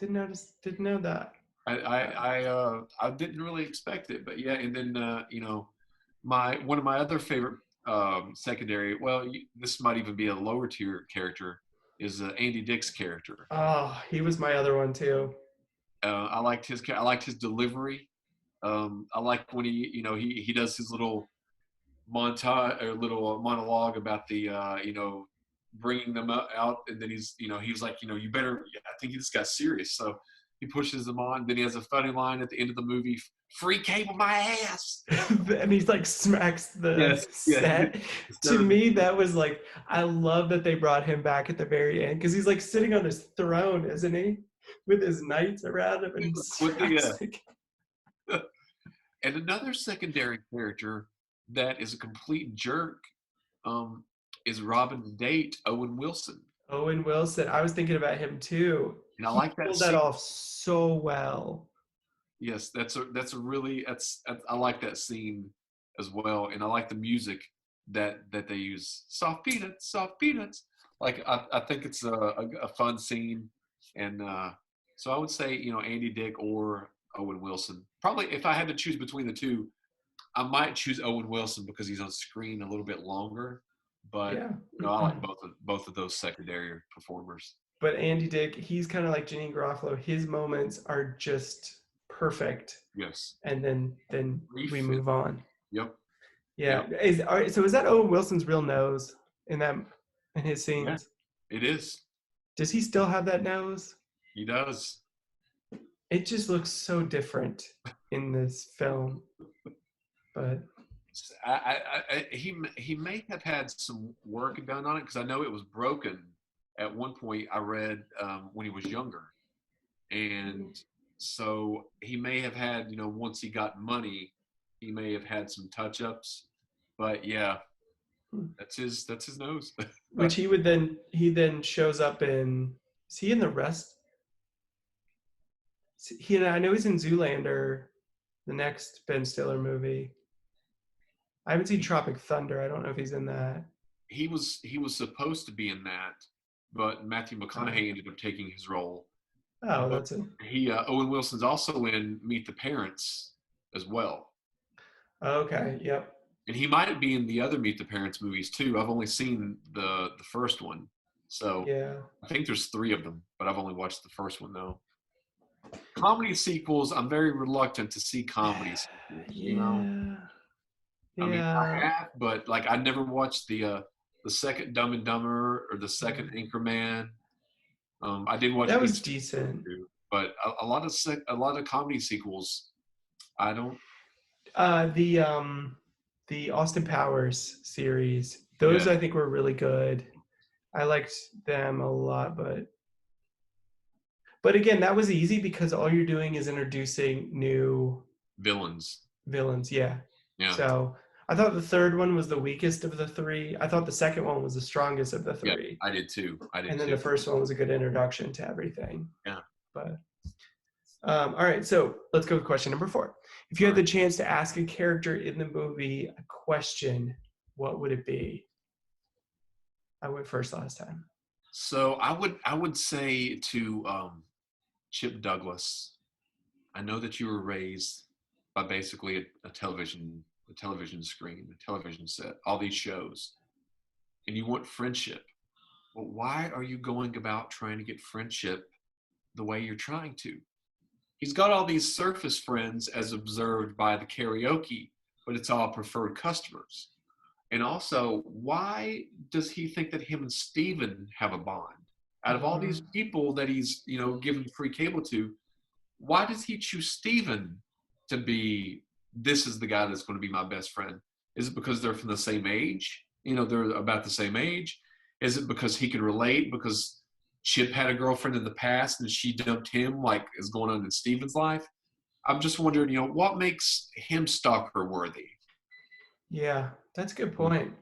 Didn't know that. I didn't really expect it, but yeah. And then my one of my other favorite secondary. Well, this might even be a lower tier character. Is Andy Dick's character. Oh, he was my other one too. I liked his delivery. I like when he does his little montage or little monologue about the bringing them out, and then he's like, you better. I think he just got serious, so he pushes them on. Then he has a funny line at the end of the movie: "Free cable my ass." And he's like smacks the Yes, yeah. set. Instead To of me, that was like, I love that they brought him back at the very end because he's like sitting on his throne, isn't he? With his knights around him and he with the smacks the and another secondary character that is a complete jerk um, is Robin's date, Owen Wilson. Owen Wilson. I was thinking about him too. And I He like that pulled that scene. off so well. Yes, that's a really I like that scene as well, and I like the music that they use. Soft peanuts, soft peanuts. Like I think it's a fun scene, and so I would say Andy Dick or Owen Wilson. Probably if I had to choose between the two, I might choose Owen Wilson because he's on screen a little bit longer. But Yeah. I like both of those secondary performers. But Andy Dick, he's kind of like Janine Garofalo. His moments are just perfect, Yes, and then we brief. move on. Yep, Yeah. yep, All right, so is that Owen Wilson's real nose in that in his yeah. scenes? It is. Does he still have that nose? He does. It just looks so different in this film. But He may have had some work done on it because I know it was broken at one point. I read when he was younger, and so he may have had once he got money, he may have had some touch ups. But yeah, that's his nose. which he then shows up in. Is he in the rest? I know he's in Zoolander, the next Ben Stiller movie. I haven't seen Tropic Thunder. I don't know if he's in that. He was supposed to be in that, but Matthew Oh, McConaughey ended up taking his role. oh, But that's it. he Owen Wilson's also in Meet the Parents as well, Okay, yep, and he might be in the other Meet the Parents movies too. I've only seen the first one, so yeah, I think there's three of them, but I've only watched the first one though. Comedy sequels, I'm very reluctant to see comedy sequels. yeah, I mean, I yeah. have, but like I never watched the second Dumb and Dumber or the second Anchorman. I did watch That Big was City decent. too, but a lot of comedy sequels, I don't. Uh, the um, the Austin Powers series. Those Yeah, I think were really good. I liked them a lot, but again, that was easy because all you're doing is introducing new villains. villains. Yeah. Yeah, So I thought the third one was the weakest of the three. I thought the second one was the strongest of the yeah, three. I did too. I did And then too. the first one was a good introduction to everything. Yeah. But all right, so let's go with question number 4. If you All had right. the chance to ask a character in the movie a question, what would it be? I went first last time. So I would say to Chip Douglas. I know that you were raised by basically a television screen, a television set, all these shows, and you want friendship. Well, why are you going about trying to get friendship the way you're trying to? He's got all these surface friends as observed by the karaoke, but it's all preferred customers. And also, why does he think that him and Steven have a bond? Out of all these Mm-hmm. people that he's, given free cable to, why does he choose Steven to be this is the guy that's going to be my best friend? Is it because they're from the same age? They're about the same age. Is it because he can relate because Chip had a girlfriend in the past and she dumped him like is going on in Steven's life? I'm just wondering, what makes him stalker worthy? Yeah, that's a good point.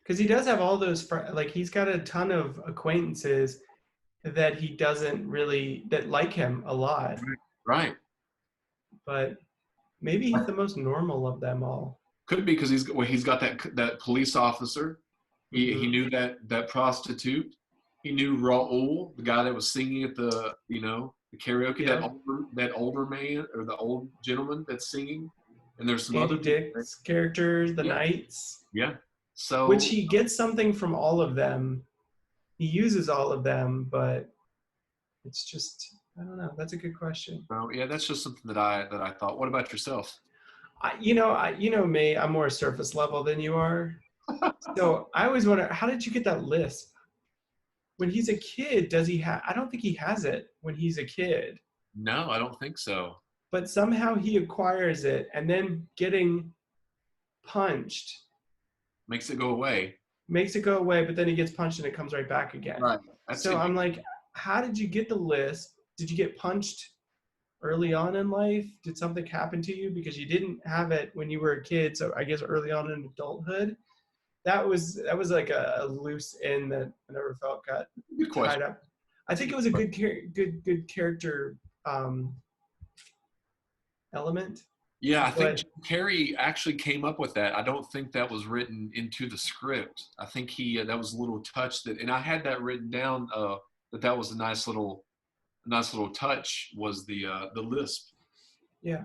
Because he does have all those, like, he's got a ton of acquaintances that he doesn't really, that like him a lot, Right. but maybe he's the most normal of them all. Could be because he's got that police officer. He Mm-hmm. knew that prostitute. He knew Raul, the guy that was singing at the. the karaoke, Yeah. that older man or the old gentleman that's singing, and there's some other Andy people. Dick's characters, the Yeah, Knights, yeah. which So he gets something from all of them. He uses all of them, but it's just, I don't know. That's a good question. yeah, that's just something that I thought. What about yourself? You know me, I'm more surface level than you are. So I always wonder, how did you get that lisp? When he's a kid, does he have, I don't think he has it when he's a kid, No, I don't think so. but somehow he acquires it and then getting punched Makes it go away. makes it go away, but then he gets punched and it comes right back again. Right. That's So it. I'm like, how did you get the lisp? Did you get punched early on in life? Did something happen to you because you didn't have it when you were a kid? So I guess early on in adulthood, that was like a loose end that I never felt got Good tied question. up. I think it was a good character um, element, Yeah, I think but Jim Carrey actually came up with that. I don't think that was written into the script. I think he that was a little touch that, and I had that written down. That was a nice little touch was the lisp. yeah,